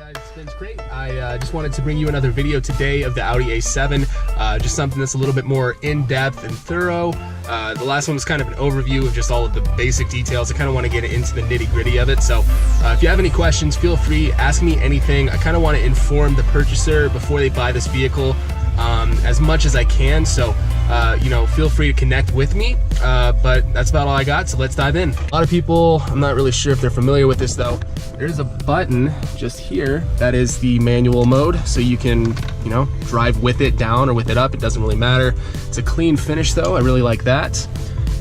guys, it's Vince Crate. I just wanted to bring you another video today of the Audi A7, just something that's a little bit more in-depth and thorough. The last one was kind of an overview of just all of the basic details. I kind of want to get into the nitty-gritty of it, so if you have any questions, feel free, ask me anything. I kind of want to inform the purchaser before they buy this vehicle as much as I can, so you know, feel free to connect with me, but that's about all I got, so let's dive in. A lot of people, I'm not really sure if they're familiar with this though, there's a button just here that is the manual mode, so you can, you know, drive with it down or with it up, it doesn't really matter. It's a clean finish though, I really like that.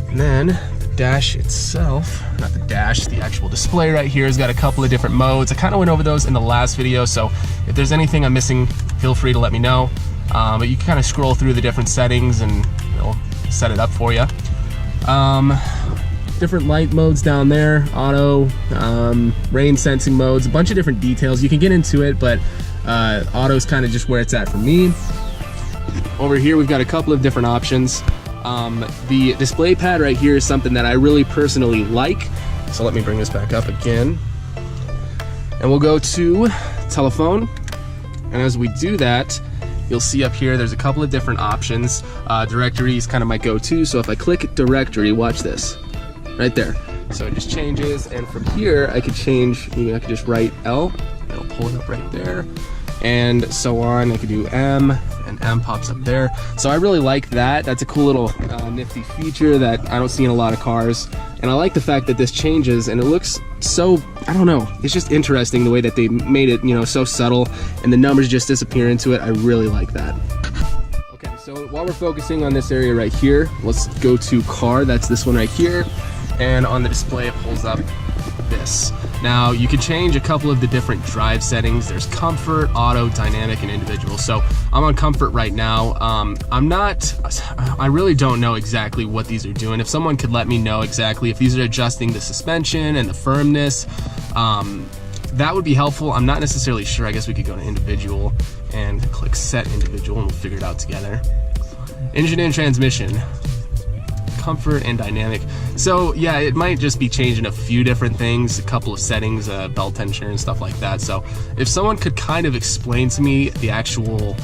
And then the dash itself, not the dash, the actual display right here has got a couple of different modes. I kind of went over those in the last video, so if there's anything I'm missing, feel free to let me know. But you can kind of scroll through the different settings and it'll set it up for you. Different light modes down there, auto, rain sensing modes, a bunch of different details. You can get into it, but auto is kind of just where it's at for me. Over here we've got a couple of different options. The display pad right here is something that I really personally like. So let me bring this back up again. And we'll go to telephone. And as we do that, you'll see up here there's a couple of different options. Directory is kind of my go-to, so if I click directory, watch this right there, so it just changes, and from here I could change, you know, I could just write L, it'll pull it up right there, and so on. I could do M, and M pops up there. So I really like that. That's a cool little nifty feature that I don't see in a lot of cars, and I like the fact that this changes and it looks so, I don't know, it's just interesting the way that they made it, you know, so subtle, and the numbers just disappear into it. I really like that. Okay, so while we're focusing on this area right here, let's go to car. That's this one right here, and on the display it pulls up this. Now you can change a couple of the different drive settings. There's comfort, auto, dynamic, and individual. So I'm on comfort right now. I really don't know exactly what these are doing. If someone could let me know exactly if these are adjusting the suspension and the firmness, that would be helpful. I'm not necessarily sure. I guess we could go to individual and click set individual and we'll figure it out together. Engine and transmission, comfort and dynamic. So yeah, it might just be changing a few different things, a couple of settings, belt tensioner and stuff like that. So if someone could kind of explain to me the actual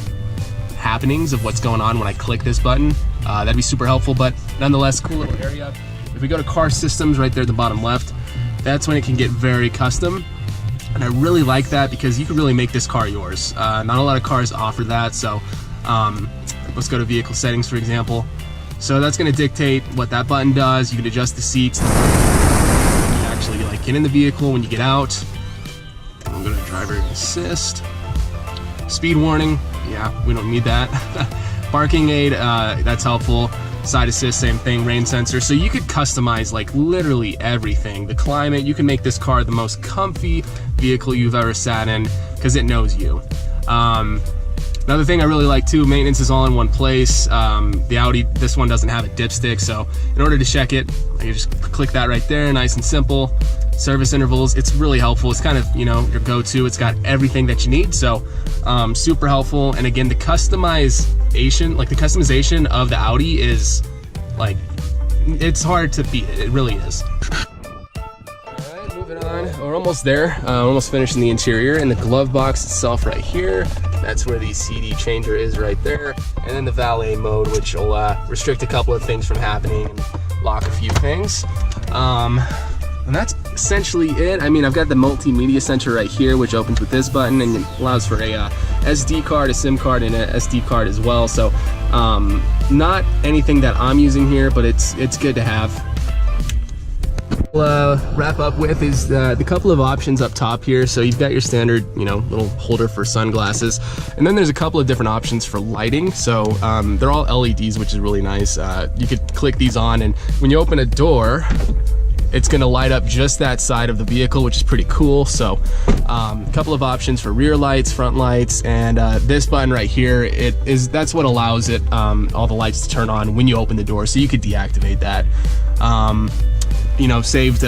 happenings of what's going on when I click this button, that'd be super helpful. But nonetheless, cool little area. If we go to car systems right there at the bottom left, that's when it can get very custom. And I really like that because you can really make this car yours. Not a lot of cars offer that. So let's go to vehicle settings, for example. So that's going to dictate what that button does. You can adjust the seats. You can actually like get in the vehicle when you get out. I'm going to driver assist. Speed warning, yeah, we don't need that. Parking aid, that's helpful. Side assist, same thing. Rain sensor. So you could customize like literally everything. The climate, you can make this car the most comfy vehicle you've ever sat in because it knows you. Another thing I really like too, maintenance is all in one place. The Audi, this one doesn't have a dipstick, so in order to check it, I can just click that right there, nice and simple. Service intervals, it's really helpful. It's kind of, you know, your go-to. It's got everything that you need, so super helpful. And again, the customization of the Audi is like, it's hard to beat it. It really is. Alright, moving on. We're almost there. Almost finishing the interior, and the glove box itself right here. That's where the CD changer is right there. And then the valet mode, which will restrict a couple of things from happening and lock a few things. And that's essentially it. I mean, I've got the multimedia center right here, which opens with this button and allows for a SD card, a SIM card, and a SD card as well. So not anything that I'm using here, but it's good to have. We'll wrap up with is the couple of options up top here. So you've got your standard, you know, little holder for sunglasses, and then there's a couple of different options for lighting. So they're all LEDs, which is really nice. You could click these on, and when you open a door, it's going to light up just that side of the vehicle, which is pretty cool. So a couple of options for rear lights, front lights, and this button right here, that's what allows it all the lights to turn on when you open the door, so you could deactivate that. You know, saved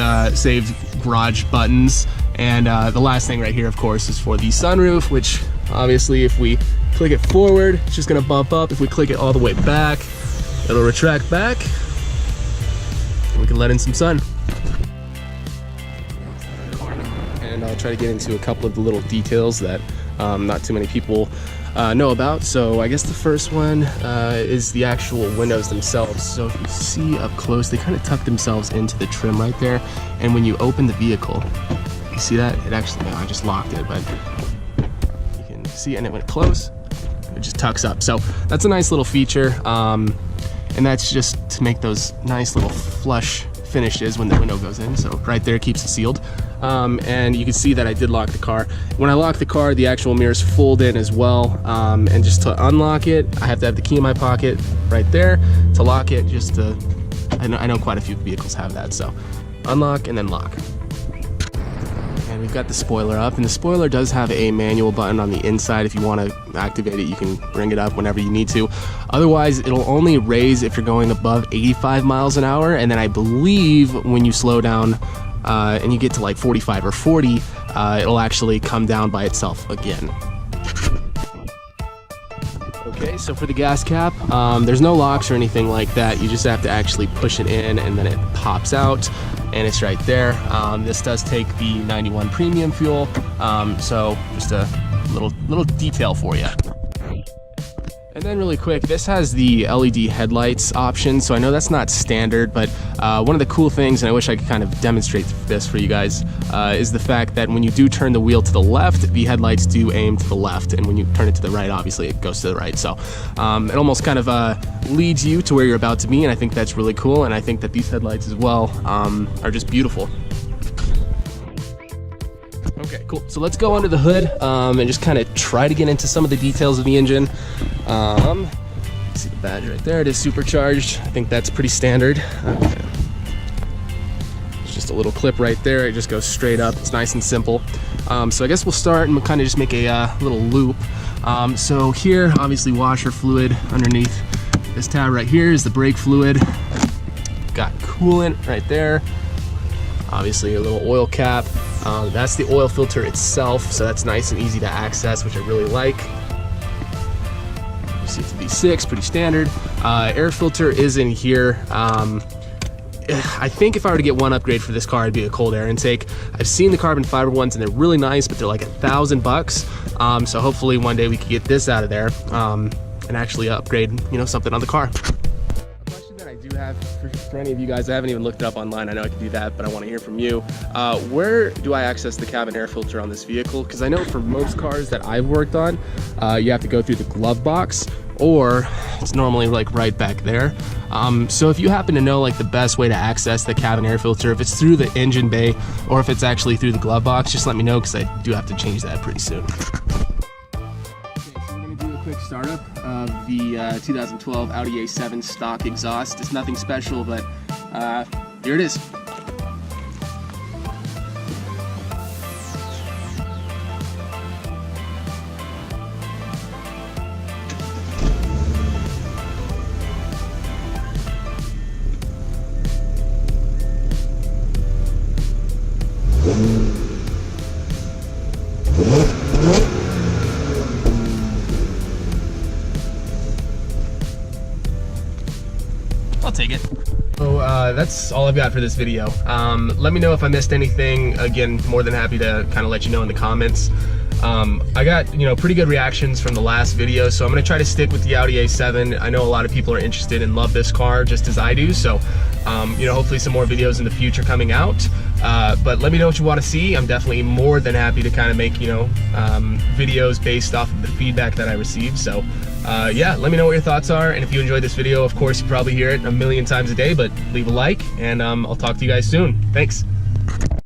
garage buttons, and the last thing right here, of course, is for the sunroof, which obviously if we click it forward, it's just going to bump up. If we click it all the way back, it'll retract back, and we can let in some sun. And I'll try to get into a couple of the little details that not too many people know about. So I guess the first one is the actual windows themselves. So if you see up close, they kind of tuck themselves into the trim right there. And when you open the vehicle, you see that? It actually, no, I just locked it, but you can see, and it went close, it just tucks up. So that's a nice little feature. And that's just to make those nice little flush finishes when the window goes in. So right there keeps it sealed. And you can see that I did lock the car. When I lock the car, the actual mirrors fold in as well. And just to unlock it, I have to have the key in my pocket right there to lock it. Just to, I know quite a few vehicles have that. So unlock and then lock. And we've got the spoiler up, and the spoiler does have a manual button on the inside. If you want to activate it, you can bring it up whenever you need to. Otherwise, it'll only raise if you're going above 85 miles an hour, and then I believe when you slow down and you get to like 45 or 40, it'll actually come down by itself again. Okay, so for the gas cap, there's no locks or anything like that. You just have to actually push it in, and then it pops out, and it's right there. This does take the 91 premium fuel, so just a little detail for you. And then really quick, this has the LED headlights option. So I know that's not standard, but one of the cool things, and I wish I could kind of demonstrate this for you guys, is the fact that when you do turn the wheel to the left, the headlights do aim to the left. And when you turn it to the right, obviously it goes to the right. So it almost kind of leads you to where you're about to be. And I think that's really cool. And I think that these headlights as well are just beautiful. Okay, cool. So let's go under the hood and just kind of try to get into some of the details of the engine. See the badge right there. It is supercharged. I think that's pretty standard. Okay. It's just a little clip right there. It just goes straight up. It's nice and simple. So I guess we'll start and we'll kind of just make a little loop. So here, obviously washer fluid underneath this tab right here is the brake fluid. Got coolant right there. Obviously a little oil cap. That's the oil filter itself, so that's nice and easy to access, which I really like. You see it's a V6, pretty standard. Air filter is in here. I think if I were to get one upgrade for this car, it'd be a cold air intake. I've seen the carbon fiber ones and they're really nice, but they're like $1,000. So hopefully one day we could get this out of there and actually upgrade, something on the car. I do have for any of you guys, I haven't even looked it up online. I know I can do that, but I want to hear from you. Where do I access the cabin air filter on this vehicle? Because I know for most cars that I've worked on, you have to go through the glove box, or it's normally like right back there. So if you happen to know like the best way to access the cabin air filter, if it's through the engine bay or if it's actually through the glove box, just let me know, because I do have to change that pretty soon. Quick startup of the 2012 Audi A7 stock exhaust. It's nothing special, but here it is. I'll take it. So that's all I've got for this video. Let me know if I missed anything. Again, more than happy to kind of let you know in the comments. I got pretty good reactions from the last video, so I'm gonna try to stick with the Audi A7. I know a lot of people are interested and love this car just as I do, so hopefully some more videos in the future coming out. But let me know what you want to see. I'm definitely more than happy to kind of make videos based off of the feedback that I received. So yeah, let me know what your thoughts are, and if you enjoyed this video, of course you probably hear it a million times a day, but leave a like, and I'll talk to you guys soon. Thanks.